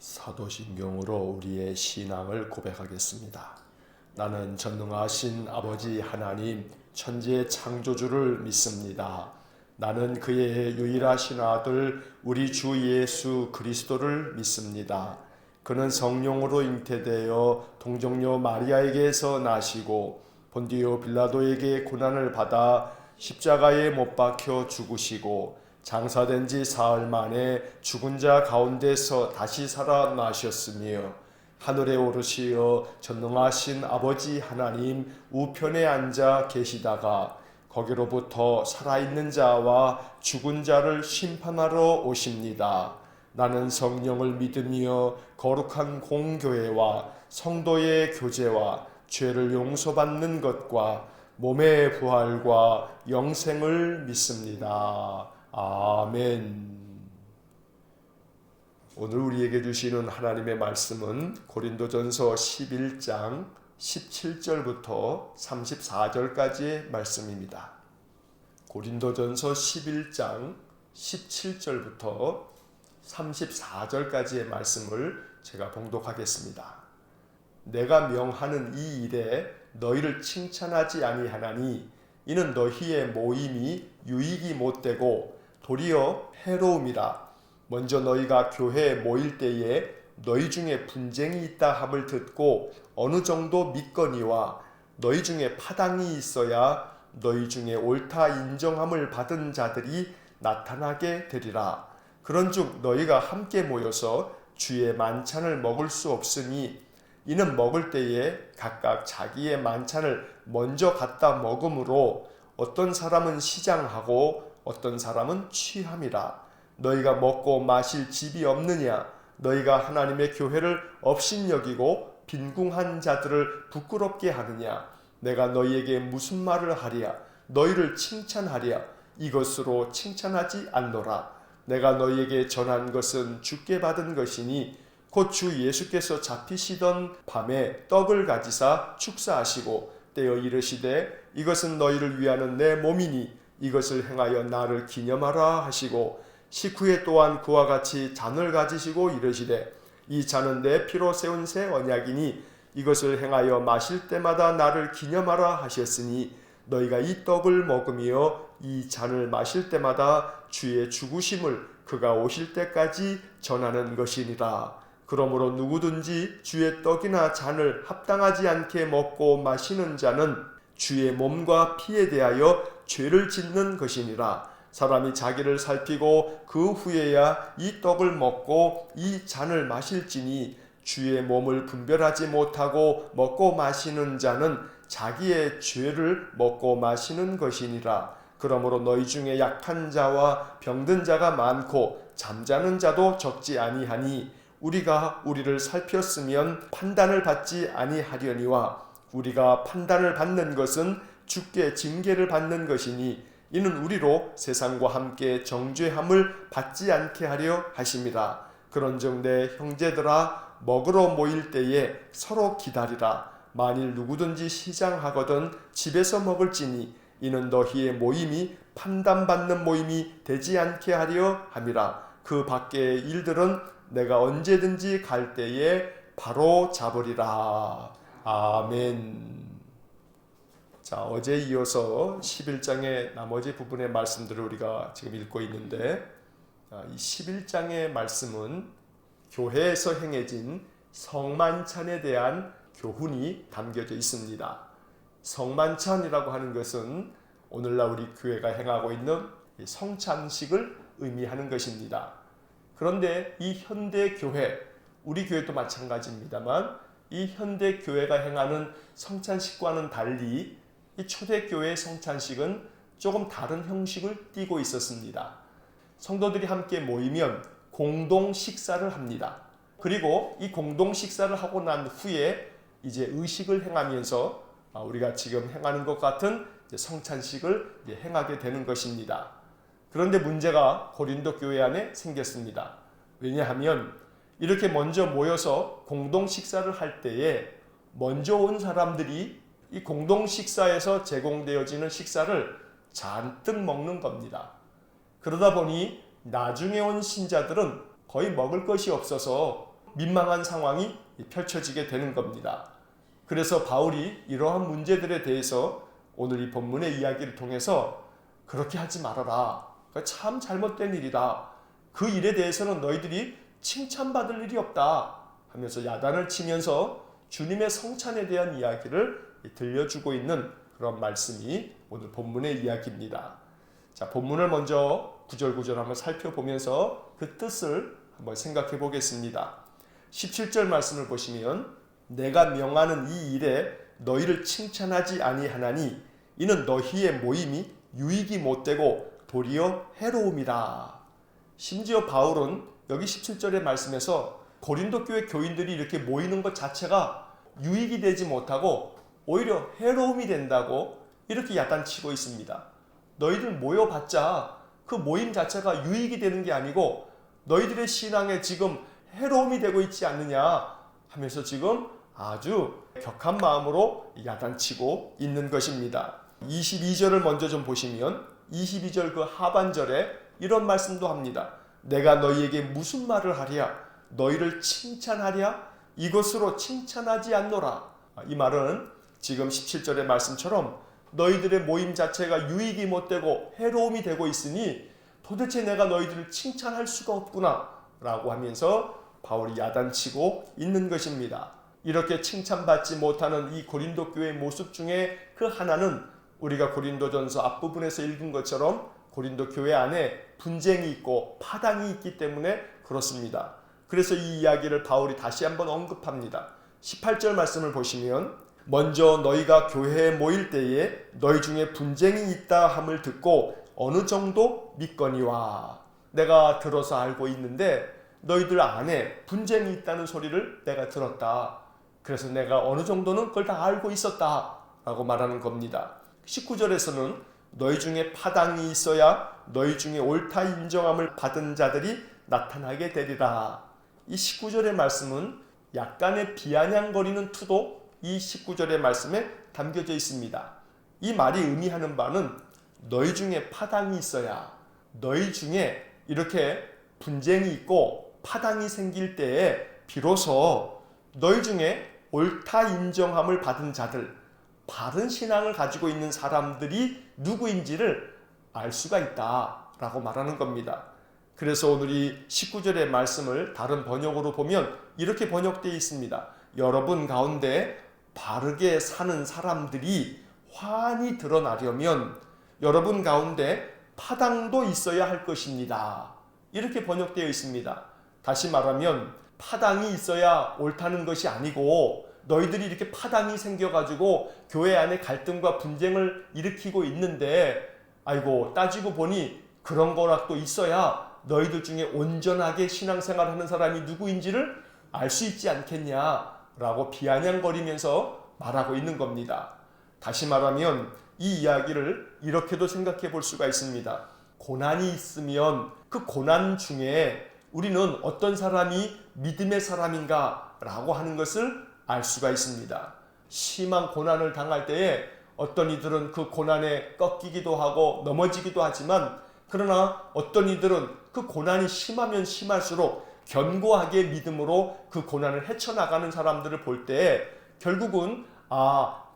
사도신경으로 우리의 신앙을 고백하겠습니다. 나는 전능하신 아버지 하나님 천지의 창조주를 믿습니다. 나는 그의 유일하신 아들 우리 주 예수 그리스도를 믿습니다. 그는 성령으로 잉태되어 동정녀 마리아에게서 나시고 본디오 빌라도에게 고난을 받아 십자가에 못 박혀 죽으시고 장사된 지 사흘 만에 죽은 자 가운데서 다시 살아나셨으며 하늘에 오르시어 전능하신 아버지 하나님 우편에 앉아 계시다가 거기로부터 살아있는 자와 죽은 자를 심판하러 오십니다. 나는 성령을 믿으며 거룩한 공교회와 성도의 교제와 죄를 용서받는 것과 몸의 부활과 영생을 믿습니다. 아멘. 오늘 우리에게 주시는 하나님의 말씀은 고린도전서 11장 17절부터 34절까지의 말씀입니다. 고린도전서 11장 17절부터 34절까지의 말씀을 제가 봉독하겠습니다. 내가 명하는 이 일에 너희를 칭찬하지 아니하나니 이는 너희의 모임이 유익이 못되고 도리어 해로움이라. 먼저 너희가 교회에 모일 때에 너희 중에 분쟁이 있다 함을 듣고 어느 정도 믿거니와 너희 중에 파당이 있어야 너희 중에 옳다 인정함을 받은 자들이 나타나게 되리라. 그런즉 너희가 함께 모여서 주의 만찬을 먹을 수 없으니 이는 먹을 때에 각각 자기의 만찬을 먼저 갖다 먹음으로 어떤 사람은 시장하고 어떤 사람은 취함이라. 너희가 먹고 마실 집이 없느냐? 너희가 하나님의 교회를 업신여기고 빈궁한 자들을 부끄럽게 하느냐? 내가 너희에게 무슨 말을 하랴? 너희를 칭찬하랴? 이것으로 칭찬하지 않노라. 내가 너희에게 전한 것은 주께 받은 것이니 곧 주 예수께서 잡히시던 밤에 떡을 가지사 축사하시고 떼어 이르시되 이것은 너희를 위하는 내 몸이니 이것을 행하여 나를 기념하라 하시고 식후에 또한 그와 같이 잔을 가지시고 이르시되 이 잔은 내 피로 세운 새 언약이니 이것을 행하여 마실 때마다 나를 기념하라 하셨으니 너희가 이 떡을 먹으며 이 잔을 마실 때마다 주의 죽으심을 그가 오실 때까지 전하는 것이니라. 그러므로 누구든지 주의 떡이나 잔을 합당하지 않게 먹고 마시는 자는 주의 몸과 피에 대하여 죄를 짓는 것이니라. 사람이 자기를 살피고 그 후에야 이 떡을 먹고 이 잔을 마실지니 주의 몸을 분별하지 못하고 먹고 마시는 자는 자기의 죄를 먹고 마시는 것이니라. 그러므로 너희 중에 약한 자와 병든 자가 많고 잠자는 자도 적지 아니하니 우리가 우리를 살폈으면 판단을 받지 아니하려니와 우리가 판단을 받는 것은 주께 징계를 받는 것이니 이는 우리로 세상과 함께 정죄함을 받지 않게 하려 하심이라. 그런즉 내 형제들아 먹으러 모일 때에 서로 기다리라. 만일 누구든지 시장하거든 집에서 먹을지니 이는 너희의 모임이 판단받는 모임이 되지 않게 하려 함이라. 그 밖의 일들은 내가 언제든지 갈 때에 바로 잡으리라. 아멘. 자, 어제 이어서 11장의 나머지 부분의 말씀들을 우리가 지금 읽고 있는데 이 11장의 말씀은 교회에서 행해진 성만찬에 대한 교훈이 담겨져 있습니다. 성만찬이라고 하는 것은 오늘날 우리 교회가 행하고 있는 성찬식을 의미하는 것입니다. 그런데 이 현대 교회, 우리 교회도 마찬가지입니다만 이 현대 교회가 행하는 성찬식과는 달리 이 초대교회의 성찬식은 조금 다른 형식을 띠고 있었습니다. 성도들이 함께 모이면 공동 식사를 합니다. 그리고 이 공동 식사를 하고 난 후에 이제 의식을 행하면서 우리가 지금 행하는 것 같은 성찬식을 행하게 되는 것입니다. 그런데 문제가 고린도 교회 안에 생겼습니다. 왜냐하면 이렇게 먼저 모여서 공동 식사를 할 때에 먼저 온 사람들이 이 공동 식사에서 제공되어지는 식사를 잔뜩 먹는 겁니다. 그러다 보니 나중에 온 신자들은 거의 먹을 것이 없어서 민망한 상황이 펼쳐지게 되는 겁니다. 그래서 바울이 이러한 문제들에 대해서 오늘 이 본문의 이야기를 통해서 그렇게 하지 말아라. 참 잘못된 일이다. 그 일에 대해서는 너희들이 칭찬받을 일이 없다 하면서 야단을 치면서 주님의 성찬에 대한 이야기를 들려주고 있는 그런 말씀이 오늘 본문의 이야기입니다. 자, 본문을 먼저 구절구절 한번 살펴보면서 그 뜻을 한번 생각해 보겠습니다. 17절 말씀을 보시면 내가 명하는 이 일에 너희를 칭찬하지 아니하나니 이는 너희의 모임이 유익이 못되고 도리어 해로움이라. 심지어 바울은 여기 17절의 말씀에서 고린도 교회 교인들이 이렇게 모이는 것 자체가 유익이 되지 못하고 오히려 해로움이 된다고 이렇게 야단치고 있습니다. 너희들 모여봤자 그 모임 자체가 유익이 되는 게 아니고 너희들의 신앙에 지금 해로움이 되고 있지 않느냐 하면서 지금 아주 격한 마음으로 야단치고 있는 것입니다. 22절을 먼저 좀 보시면 22절 그 하반절에 이런 말씀도 합니다. 내가 너희에게 무슨 말을 하랴? 너희를 칭찬하랴? 이것으로 칭찬하지 않노라. 이 말은 지금 17절의 말씀처럼 너희들의 모임 자체가 유익이 못되고 해로움이 되고 있으니 도대체 내가 너희들을 칭찬할 수가 없구나 라고 하면서 바울이 야단치고 있는 것입니다. 이렇게 칭찬받지 못하는 이 고린도 교회의 모습 중에 그 하나는 우리가 고린도전서 앞부분에서 읽은 것처럼 고린도 교회 안에 분쟁이 있고 파당이 있기 때문에 그렇습니다. 그래서 이 이야기를 바울이 다시 한번 언급합니다. 18절 말씀을 보시면 먼저 너희가 교회에 모일 때에 너희 중에 분쟁이 있다 함을 듣고 어느 정도 믿거니와. 내가 들어서 알고 있는데 너희들 안에 분쟁이 있다는 소리를 내가 들었다. 그래서 내가 어느 정도는 그걸 다 알고 있었다 라고 말하는 겁니다. 19절에서는 너희 중에 파당이 있어야 너희 중에 옳다 인정함을 받은 자들이 나타나게 되리라. 이 19절의 말씀은 약간의 비아냥거리는 투도 이 19절의 말씀에 담겨져 있습니다. 이 말이 의미하는 바는 너희 중에 파당이 있어야, 너희 중에 이렇게 분쟁이 있고 파당이 생길 때에 비로소 너희 중에 옳다 인정함을 받은 자들, 바른 신앙을 가지고 있는 사람들이 누구인지를 알 수가 있다라고 말하는 겁니다. 그래서 오늘 이 19절의 말씀을 다른 번역으로 보면 이렇게 번역되어 있습니다. 여러분 가운데 바르게 사는 사람들이 환히 드러나려면 여러분 가운데 파당도 있어야 할 것입니다. 이렇게 번역되어 있습니다. 다시 말하면 파당이 있어야 옳다는 것이 아니고 너희들이 이렇게 파당이 생겨가지고 교회 안에 갈등과 분쟁을 일으키고 있는데 아이고 따지고 보니 그런 거라도 있어야 너희들 중에 온전하게 신앙생활하는 사람이 누구인지를 알 수 있지 않겠냐라고 비아냥거리면서 말하고 있는 겁니다. 다시 말하면 이 이야기를 이렇게도 생각해 볼 수가 있습니다. 고난이 있으면 그 고난 중에 우리는 어떤 사람이 믿음의 사람인가 라고 하는 것을 알 수가 있습니다. 심한 고난을 당할 때에 어떤 이들은 그 고난에 꺾이기도 하고 넘어지기도 하지만 그러나 어떤 이들은 그 고난이 심하면 심할수록 견고하게 믿음으로 그 고난을 헤쳐나가는 사람들을 볼 때 결국은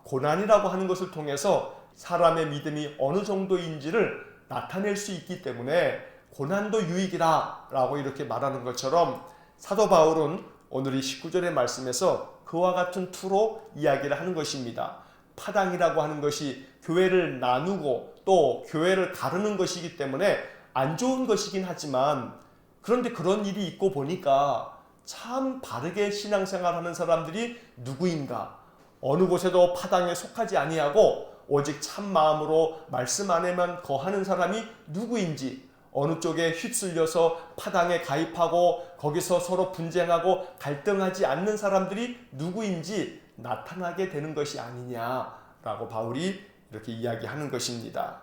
고난이라고 하는 것을 통해서 사람의 믿음이 어느 정도인지를 나타낼 수 있기 때문에 고난도 유익이다 라고 이렇게 말하는 것처럼 사도 바울은 오늘 이 19절의 말씀에서 그와 같은 투로 이야기를 하는 것입니다. 파당이라고 하는 것이 교회를 나누고 또 교회를 가르는 것이기 때문에 안 좋은 것이긴 하지만 그런데 그런 일이 있고 보니까 참 바르게 신앙생활하는 사람들이 누구인가? 어느 곳에도 파당에 속하지 아니하고 오직 참 마음으로 말씀 안에만 거하는 사람이 누구인지, 어느 쪽에 휩쓸려서 파당에 가입하고 거기서 서로 분쟁하고 갈등하지 않는 사람들이 누구인지 나타나게 되는 것이 아니냐라고 바울이 이렇게 이야기하는 것입니다.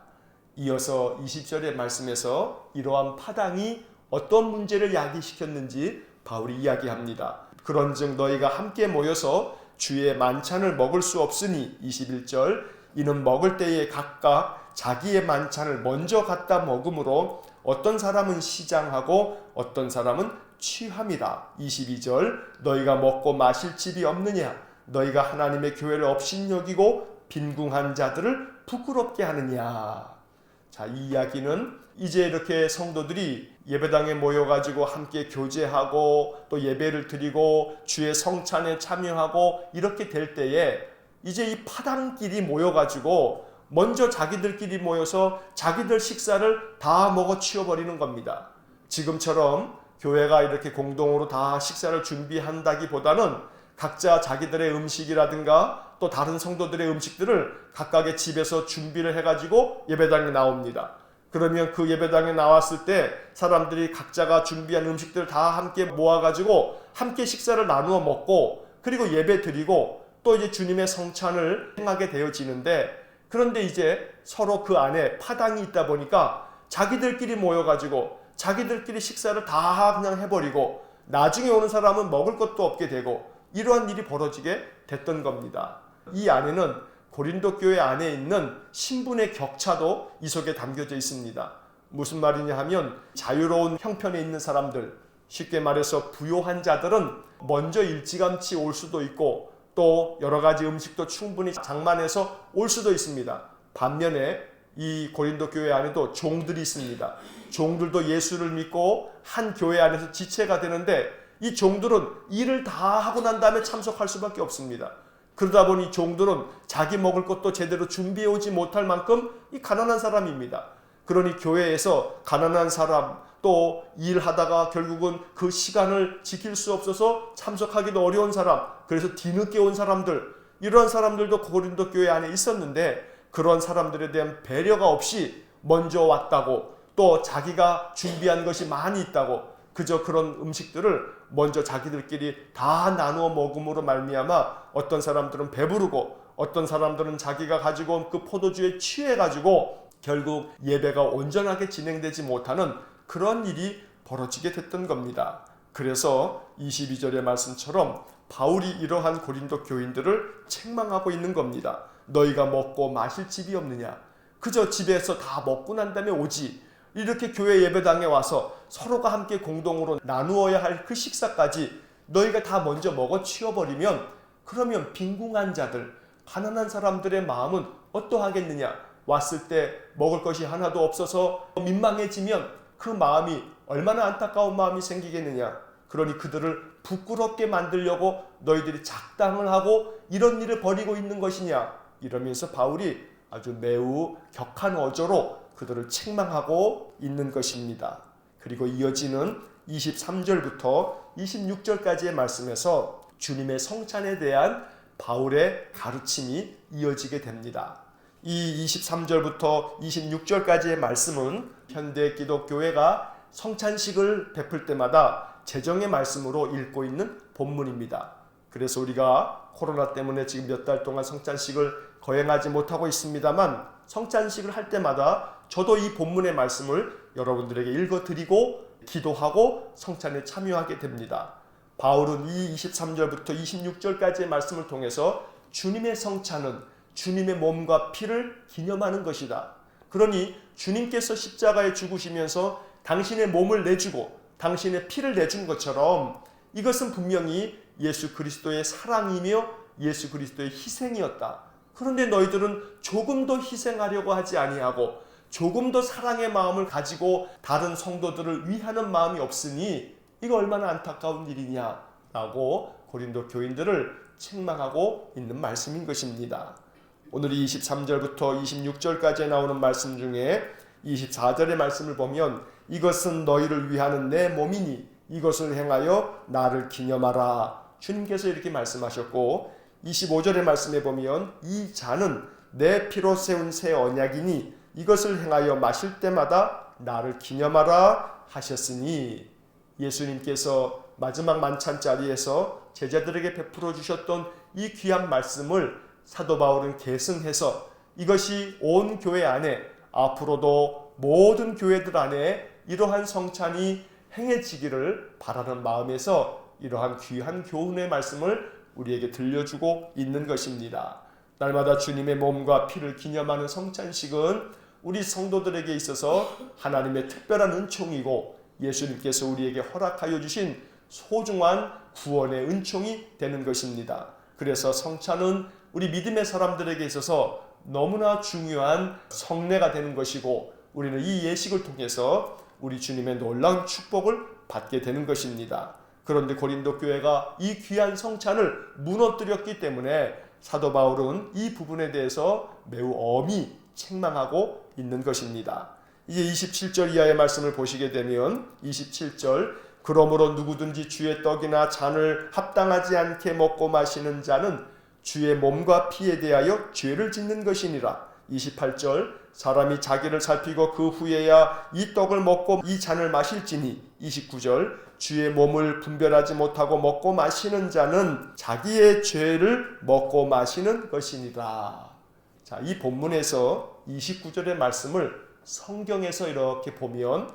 이어서 20절의 말씀에서 이러한 파당이 어떤 문제를 야기시켰는지 바울이 이야기합니다. 그런즉 너희가 함께 모여서 주의 만찬을 먹을 수 없으니 21절 이는 먹을 때에 각각 자기의 만찬을 먼저 갖다 먹으므로 어떤 사람은 시장하고 어떤 사람은 취함이라. 22절 너희가 먹고 마실 집이 없느냐? 너희가 하나님의 교회를 업신여기고 빈궁한 자들을 부끄럽게 하느냐? 자, 이 이야기는 이제 이렇게 성도들이 예배당에 모여가지고 함께 교제하고 또 예배를 드리고 주의 성찬에 참여하고 이렇게 될 때에 이제 이 파당끼리 모여가지고 먼저 자기들끼리 모여서 자기들 식사를 다 먹어 치워버리는 겁니다. 지금처럼 교회가 이렇게 공동으로 다 식사를 준비한다기보다는 각자 자기들의 음식이라든가 또 다른 성도들의 음식들을 각각의 집에서 준비를 해가지고 예배당에 나옵니다. 그러면 그 예배당에 나왔을 때 사람들이 각자가 준비한 음식들을 다 함께 모아가지고 함께 식사를 나누어 먹고 그리고 예배 드리고 또 이제 주님의 성찬을 행하게 되어지는데, 그런데 이제 서로 그 안에 파당이 있다 보니까 자기들끼리 모여가지고 자기들끼리 식사를 다 그냥 해버리고 나중에 오는 사람은 먹을 것도 없게 되고 이러한 일이 벌어지게 됐던 겁니다. 이 안에는 고린도 교회 안에 있는 신분의 격차도 이 속에 담겨져 있습니다. 무슨 말이냐 하면 자유로운 형편에 있는 사람들, 쉽게 말해서 부요한 자들은 먼저 일찌감치 올 수도 있고 또 여러 가지 음식도 충분히 장만해서 올 수도 있습니다. 반면에 이 고린도 교회 안에도 종들이 있습니다. 종들도 예수를 믿고 한 교회 안에서 지체가 되는데 이 종들은 일을 다 하고 난 다음에 참석할 수밖에 없습니다. 그러다 보니 종들은 자기 먹을 것도 제대로 준비해 오지 못할 만큼 이 가난한 사람입니다. 그러니 교회에서 가난한 사람 또 일하다가 결국은 그 시간을 지킬 수 없어서 참석하기도 어려운 사람, 그래서 뒤늦게 온 사람들, 이러한 사람들도 고린도 교회 안에 있었는데 그런 사람들에 대한 배려가 없이 먼저 왔다고 또 자기가 준비한 것이 많이 있다고 그저 그런 음식들을 먼저 자기들끼리 다 나누어 먹음으로 말미암아 어떤 사람들은 배부르고 어떤 사람들은 자기가 가지고 온 그 포도주에 취해가지고 결국 예배가 온전하게 진행되지 못하는 그런 일이 벌어지게 됐던 겁니다. 그래서 22절의 말씀처럼 바울이 이러한 고린도 교인들을 책망하고 있는 겁니다. 너희가 먹고 마실 집이 없느냐? 그저 집에서 다 먹고 난 다음에 오지. 이렇게 교회 예배당에 와서 서로가 함께 공동으로 나누어야 할 그 식사까지 너희가 다 먼저 먹어 치워버리면 그러면 빈궁한 자들, 가난한 사람들의 마음은 어떠하겠느냐? 왔을 때 먹을 것이 하나도 없어서 민망해지면 그 마음이 얼마나 안타까운 마음이 생기겠느냐? 그러니 그들을 부끄럽게 만들려고 너희들이 작당을 하고 이런 일을 벌이고 있는 것이냐? 이러면서 바울이 아주 매우 격한 어조로 그들을 책망하고 있는 것입니다. 그리고 이어지는 23절부터 26절까지의 말씀에서 주님의 성찬에 대한 바울의 가르침이 이어지게 됩니다. 이 23절부터 26절까지의 말씀은 현대 기독교회가 성찬식을 베풀 때마다 제정의 말씀으로 읽고 있는 본문입니다. 그래서 우리가 코로나 때문에 지금 몇 달 동안 성찬식을 거행하지 못하고 있습니다만 성찬식을 할 때마다 저도 이 본문의 말씀을 여러분들에게 읽어드리고 기도하고 성찬에 참여하게 됩니다. 바울은 이 23절부터 26절까지의 말씀을 통해서 주님의 성찬은 주님의 몸과 피를 기념하는 것이다. 그러니 주님께서 십자가에 죽으시면서 당신의 몸을 내주고 당신의 피를 내준 것처럼 이것은 분명히 예수 그리스도의 사랑이며 예수 그리스도의 희생이었다. 그런데 너희들은 조금 더 희생하려고 하지 아니하고 조금 더 사랑의 마음을 가지고 다른 성도들을 위하는 마음이 없으니 이거 얼마나 안타까운 일이냐라고 고린도 교인들을 책망하고 있는 말씀인 것입니다. 오늘 23절부터 26절까지 나오는 말씀 중에 24절의 말씀을 보면 이것은 너희를 위하는 내 몸이니 이것을 행하여 나를 기념하라. 주님께서 이렇게 말씀하셨고 25절의 말씀에 보면 이 잔은 내 피로 세운 새 언약이니 이것을 행하여 마실 때마다 나를 기념하라 하셨으니 예수님께서 마지막 만찬 자리에서 제자들에게 베풀어 주셨던 이 귀한 말씀을 사도 바울은 계승해서 이것이 온 교회 안에 앞으로도 모든 교회들 안에 이러한 성찬이 행해지기를 바라는 마음에서 이러한 귀한 교훈의 말씀을 우리에게 들려주고 있는 것입니다. 날마다 주님의 몸과 피를 기념하는 성찬식은 우리 성도들에게 있어서 하나님의 특별한 은총이고 예수님께서 우리에게 허락하여 주신 소중한 구원의 은총이 되는 것입니다. 그래서 성찬은 우리 믿음의 사람들에게 있어서 너무나 중요한 성례가 되는 것이고, 우리는 이 예식을 통해서 우리 주님의 놀라운 축복을 받게 되는 것입니다. 그런데 고린도 교회가 이 귀한 성찬을 무너뜨렸기 때문에 사도 바울은 이 부분에 대해서 매우 엄히 책망하고 있는 것입니다. 이제 27절 이하의 말씀을 보시게 되면 27절, 그러므로 누구든지 주의 떡이나 잔을 합당하지 않게 먹고 마시는 자는 주의 몸과 피에 대하여 죄를 짓는 것이니라. 28절, 사람이 자기를 살피고 그 후에야 이 떡을 먹고 이 잔을 마실지니. 29절, 주의 몸을 분별하지 못하고 먹고 마시는 자는 자기의 죄를 먹고 마시는 것이니라. 자, 이 본문에서 29절의 말씀을 성경에서 이렇게 보면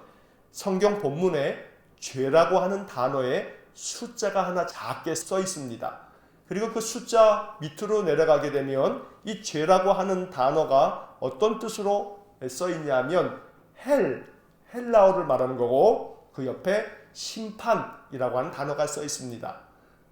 성경 본문에 죄라고 하는 단어에 숫자가 하나 작게 써 있습니다. 그리고 그 숫자 밑으로 내려가게 되면 이 죄라고 하는 단어가 어떤 뜻으로 써 있냐면 헬라어를 말하는 거고, 그 옆에 심판이라고 하는 단어가 써 있습니다.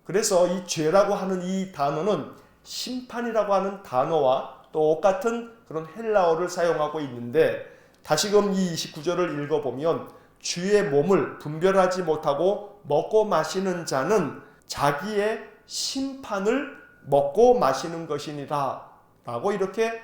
그래서 이 죄라고 하는 이 단어는 심판이라고 하는 단어와 똑같은 그런 헬라어를 사용하고 있는데, 다시금 이 29절을 읽어보면 주의 몸을 분별하지 못하고 먹고 마시는 자는 자기의 심판을 먹고 마시는 것이니라 라고 이렇게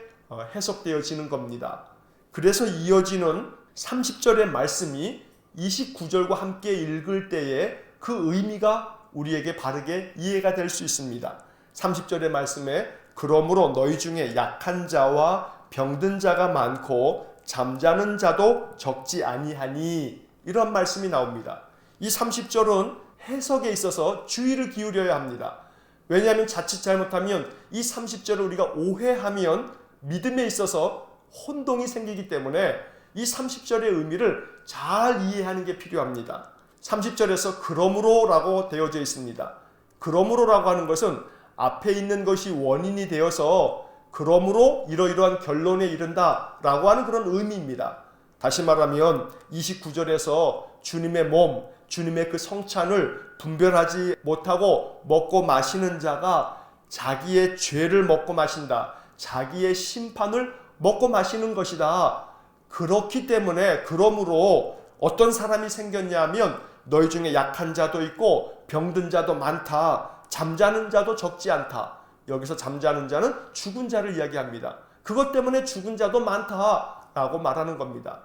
해석되어지는 겁니다. 그래서 이어지는 30절의 말씀이 29절과 함께 읽을 때에 그 의미가 우리에게 바르게 이해가 될 수 있습니다. 30절의 말씀에 그러므로 너희 중에 약한 자와 병든 자가 많고 잠자는 자도 적지 아니하니, 이런 말씀이 나옵니다. 이 30절은 해석에 있어서 주의를 기울여야 합니다. 왜냐하면 자칫 잘못하면 이 30절을 우리가 오해하면 믿음에 있어서 혼동이 생기기 때문에 이 30절의 의미를 잘 이해하는 게 필요합니다. 30절에서 그러므로 라고 되어져 있습니다. 그러므로 라고 하는 것은 앞에 있는 것이 원인이 되어서 그러므로 이러이러한 결론에 이른다 라고 하는 그런 의미입니다. 다시 말하면 29절에서 주님의 몸, 주님의 그 성찬을 분별하지 못하고 먹고 마시는 자가 자기의 죄를 먹고 마신다, 자기의 심판을 먹고 마시는 것이다. 그렇기 때문에 그러므로 어떤 사람이 생겼냐면 너희 중에 약한 자도 있고 병든 자도 많다, 잠자는 자도 적지 않다. 여기서 잠자는 자는 죽은 자를 이야기합니다. 그것 때문에 죽은 자도 많다라고 말하는 겁니다.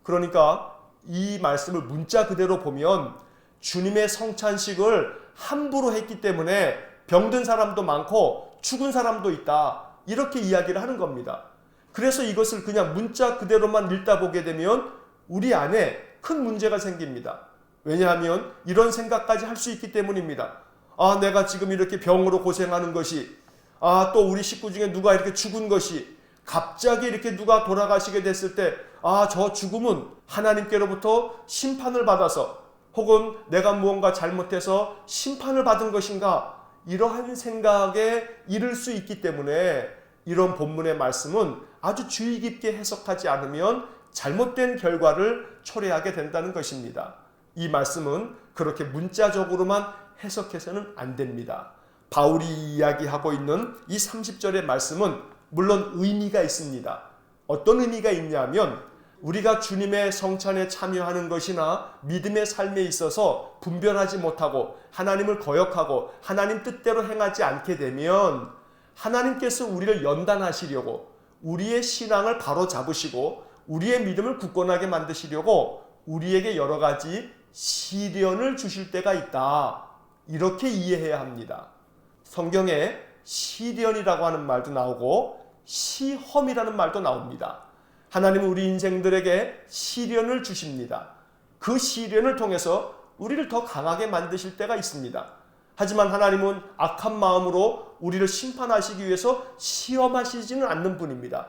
그러니까 이 말씀을 문자 그대로 보면 주님의 성찬식을 함부로 했기 때문에 병든 사람도 많고 죽은 사람도 있다, 이렇게 이야기를 하는 겁니다. 그래서 이것을 그냥 문자 그대로만 읽다 보게 되면 우리 안에 큰 문제가 생깁니다. 왜냐하면 이런 생각까지 할 수 있기 때문입니다. 아, 내가 지금 이렇게 병으로 고생하는 것이, 또 우리 식구 중에 누가 이렇게 죽은 것이, 갑자기 이렇게 누가 돌아가시게 됐을 때, 저 죽음은 하나님께로부터 심판을 받아서 혹은 내가 무언가 잘못해서 심판을 받은 것인가, 이러한 생각에 이를 수 있기 때문에 이런 본문의 말씀은 아주 주의 깊게 해석하지 않으면 잘못된 결과를 초래하게 된다는 것입니다. 이 말씀은 그렇게 문자적으로만 해석해서는 안 됩니다. 바울이 이야기하고 있는 이 30절의 말씀은 물론 의미가 있습니다. 어떤 의미가 있냐면 우리가 주님의 성찬에 참여하는 것이나 믿음의 삶에 있어서 분별하지 못하고 하나님을 거역하고 하나님 뜻대로 행하지 않게 되면 하나님께서 우리를 연단하시려고, 우리의 신앙을 바로 잡으시고 우리의 믿음을 굳건하게 만드시려고 우리에게 여러 가지 시련을 주실 때가 있다, 이렇게 이해해야 합니다. 성경에 시련이라고 하는 말도 나오고 시험이라는 말도 나옵니다. 하나님은 우리 인생들에게 시련을 주십니다. 그 시련을 통해서 우리를 더 강하게 만드실 때가 있습니다. 하지만 하나님은 악한 마음으로 우리를 심판하시기 위해서 시험하시지는 않는 분입니다.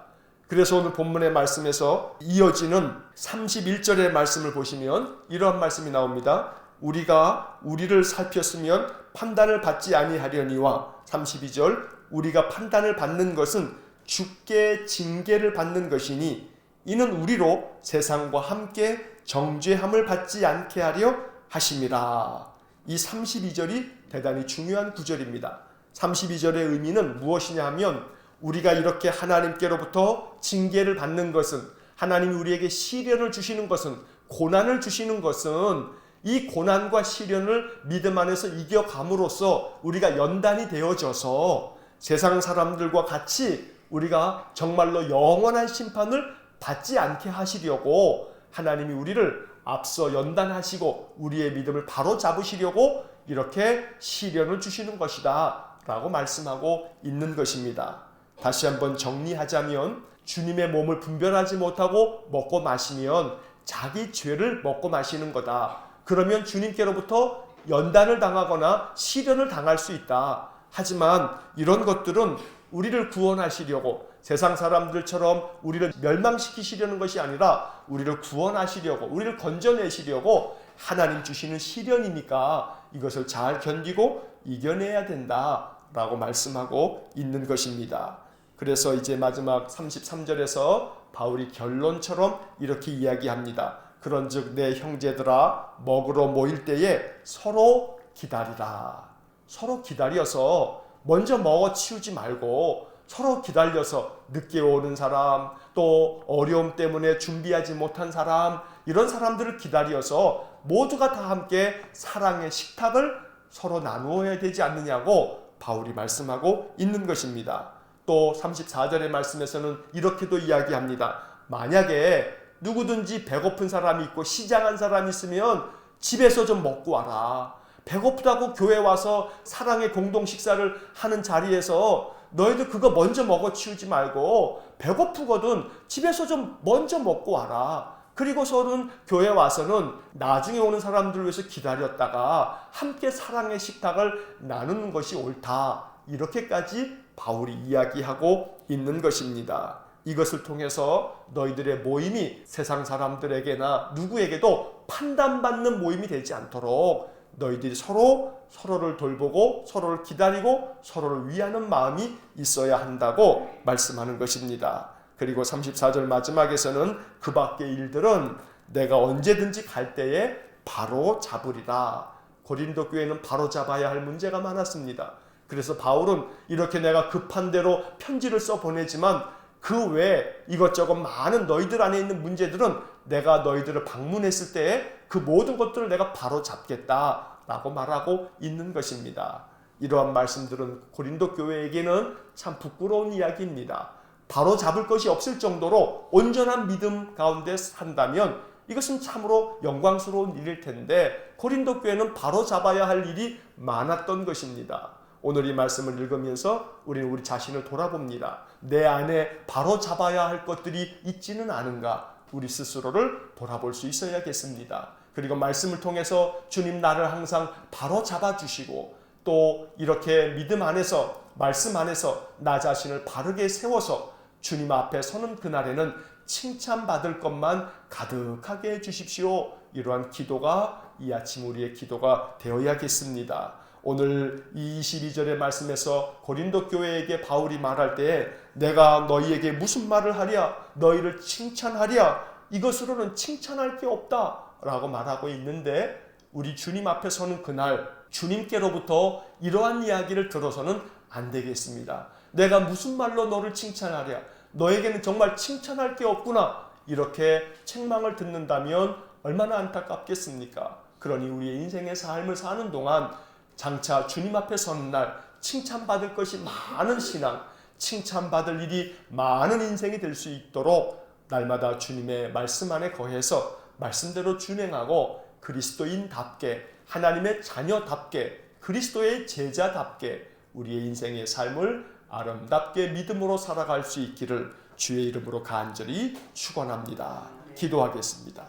그래서 오늘 본문의 말씀에서 이어지는 31절의 말씀을 보시면 이러한 말씀이 나옵니다. 우리가 우리를 살폈으면 판단을 받지 아니하려니와, 32절, 우리가 판단을 받는 것은 주께 징계를 받는 것이니 이는 우리로 세상과 함께 정죄함을 받지 않게 하려 하심이라. 이 32절이 대단히 중요한 구절입니다. 32절의 의미는 무엇이냐 하면 우리가 이렇게 하나님께로부터 징계를 받는 것은, 하나님이 우리에게 시련을 주시는 것은, 고난을 주시는 것은 이 고난과 시련을 믿음 안에서 이겨감으로써 우리가 연단이 되어져서 세상 사람들과 같이 우리가 정말로 영원한 심판을 받지 않게 하시려고 하나님이 우리를 앞서 연단하시고 우리의 믿음을 바로 잡으시려고 이렇게 시련을 주시는 것이다 라고 말씀하고 있는 것입니다. 다시 한번 정리하자면 주님의 몸을 분별하지 못하고 먹고 마시면 자기 죄를 먹고 마시는 거다. 그러면 주님께로부터 연단을 당하거나 시련을 당할 수 있다. 하지만 이런 것들은 우리를 구원하시려고, 세상 사람들처럼 우리를 멸망시키시려는 것이 아니라 우리를 구원하시려고, 우리를 건져내시려고 하나님 주시는 시련이니까 이것을 잘 견디고 이겨내야 된다라고 말씀하고 있는 것입니다. 그래서 이제 마지막 33절에서 바울이 결론처럼 이렇게 이야기합니다. 그런즉 내 형제들아, 먹으러 모일 때에 서로 기다리라. 서로 기다려서 먼저 먹어 치우지 말고 서로 기다려서 늦게 오는 사람, 또 어려움 때문에 준비하지 못한 사람, 이런 사람들을 기다려서 모두가 다 함께 사랑의 식탁을 서로 나누어야 되지 않느냐고 바울이 말씀하고 있는 것입니다. 또 34절의 말씀에서는 이렇게도 이야기합니다. 만약에 누구든지 배고픈 사람이 있고 시장한 사람이 있으면 집에서 좀 먹고 와라. 배고프다고 교회 와서 사랑의 공동 식사를 하는 자리에서 너희들 그거 먼저 먹어 치우지 말고 배고프거든 집에서 좀 먼저 먹고 와라. 그리고서는 교회 와서는 나중에 오는 사람들을 위해서 기다렸다가 함께 사랑의 식탁을 나누는 것이 옳다. 이렇게까지 바울이 이야기하고 있는 것입니다. 이것을 통해서 너희들의 모임이 세상 사람들에게나 누구에게도 판단받는 모임이 되지 않도록 너희들이 서로를 돌보고 서로를 기다리고 서로를 위하는 마음이 있어야 한다고 말씀하는 것입니다. 그리고 34절 마지막에서는 그 밖의 일들은 내가 언제든지 갈 때에 바로 잡으리라. 고린도 교회는 바로 잡아야 할 문제가 많았습니다. 그래서 바울은 이렇게 내가 급한 대로 편지를 써 보내지만 그 외에 이것저것 많은 너희들 안에 있는 문제들은 내가 너희들을 방문했을 때에 그 모든 것들을 내가 바로 잡겠다라고 말하고 있는 것입니다. 이러한 말씀들은 고린도 교회에게는 참 부끄러운 이야기입니다. 바로 잡을 것이 없을 정도로 온전한 믿음 가운데 산다면 이것은 참으로 영광스러운 일일 텐데 고린도 교회는 바로 잡아야 할 일이 많았던 것입니다. 오늘 이 말씀을 읽으면서 우리는 우리 자신을 돌아봅니다. 내 안에 바로 잡아야 할 것들이 있지는 않은가? 우리 스스로를 돌아볼 수 있어야겠습니다. 그리고 말씀을 통해서 주님 나를 항상 바로 잡아주시고 또 이렇게 믿음 안에서 말씀 안에서 나 자신을 바르게 세워서 주님 앞에 서는 그날에는 칭찬받을 것만 가득하게 해주십시오. 이러한 기도가 이 아침 우리의 기도가 되어야겠습니다. 오늘 이 22절의 말씀에서 고린도 교회에게 바울이 말할 때에 내가 너희에게 무슨 말을 하랴? 너희를 칭찬하랴? 이것으로는 칭찬할 게 없다 라고 말하고 있는데 우리 주님 앞에 서는 그날 주님께로부터 이러한 이야기를 들어서는 안 되겠습니다. 내가 무슨 말로 너를 칭찬하랴? 너에게는 정말 칭찬할 게 없구나. 이렇게 책망을 듣는다면 얼마나 안타깝겠습니까? 그러니 우리의 인생의 삶을 사는 동안 장차 주님 앞에 서는 날 칭찬받을 것이 많은 신앙, 칭찬받을 일이 많은 인생이 될 수 있도록 날마다 주님의 말씀 안에 거해서 말씀대로 준행하고 그리스도인답게 하나님의 자녀답게 그리스도의 제자답게 우리의 인생의 삶을 아름답게 믿음으로 살아갈 수 있기를 주의 이름으로 간절히 축원합니다. 기도하겠습니다.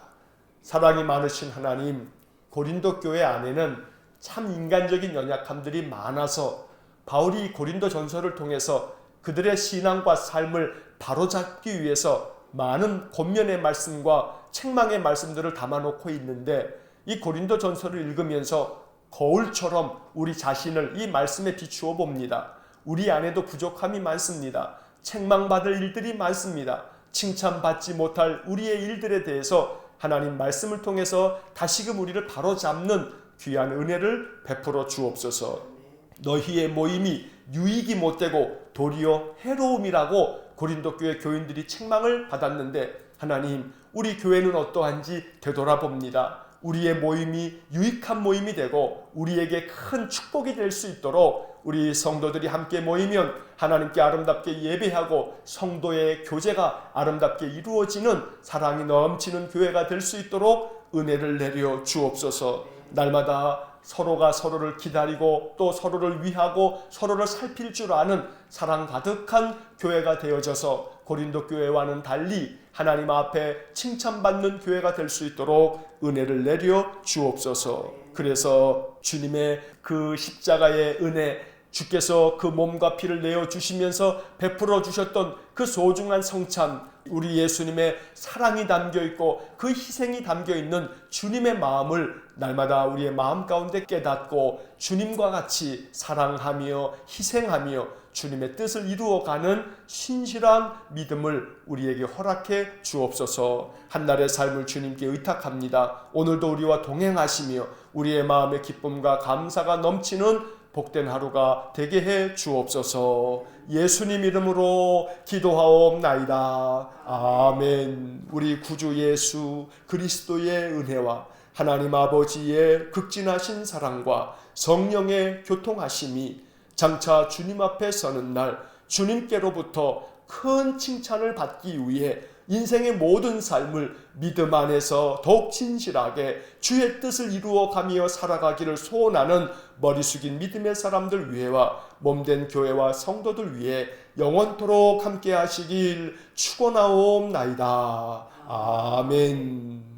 사랑이 많으신 하나님, 고린도 교회 안에는 참 인간적인 연약함들이 많아서 바울이 고린도 전서를 통해서 그들의 신앙과 삶을 바로잡기 위해서 많은 권면의 말씀과 책망의 말씀들을 담아놓고 있는데 이 고린도 전서를 읽으면서 거울처럼 우리 자신을 이 말씀에 비추어 봅니다. 우리 안에도 부족함이 많습니다. 책망받을 일들이 많습니다. 칭찬받지 못할 우리의 일들에 대해서 하나님 말씀을 통해서 다시금 우리를 바로잡는 귀한 은혜를 베풀어 주옵소서. 너희의 모임이 유익이 못되고 도리어 해로움이라고 고린도 교회 교인들이 책망을 받았는데, 하나님, 우리 교회는 어떠한지 되돌아봅니다. 우리의 모임이 유익한 모임이 되고 우리에게 큰 축복이 될 수 있도록 우리 성도들이 함께 모이면 하나님께 아름답게 예배하고 성도의 교제가 아름답게 이루어지는 사랑이 넘치는 교회가 될 수 있도록 은혜를 내려 주옵소서. 날마다 서로가 서로를 기다리고 또 서로를 위하고 서로를 살필 줄 아는 사랑 가득한 교회가 되어져서 고린도 교회와는 달리 하나님 앞에 칭찬받는 교회가 될 수 있도록 은혜를 내려 주옵소서. 그래서 주님의 그 십자가의 은혜, 주께서 그 몸과 피를 내어 주시면서 베풀어 주셨던 그 소중한 성찬, 우리 예수님의 사랑이 담겨 있고 그 희생이 담겨 있는 주님의 마음을 날마다 우리의 마음 가운데 깨닫고 주님과 같이 사랑하며 희생하며 주님의 뜻을 이루어가는 신실한 믿음을 우리에게 허락해 주옵소서. 한날의 삶을 주님께 의탁합니다. 오늘도 우리와 동행하시며 우리의 마음의 기쁨과 감사가 넘치는 복된 하루가 되게 해 주옵소서. 예수님 이름으로 기도하옵나이다. 아멘. 우리 구주 예수 그리스도의 은혜와 하나님 아버지의 극진하신 사랑과 성령의 교통하심이 장차 주님 앞에 서는 날 주님께로부터 큰 칭찬을 받기 위해 인생의 모든 삶을 믿음 안에서 더욱 진실하게 주의 뜻을 이루어가며 살아가기를 소원하는 머리 숙인 믿음의 사람들 위해와 몸된 교회와 성도들 위해 영원토록 함께 하시길 축원하옵나이다. 아멘.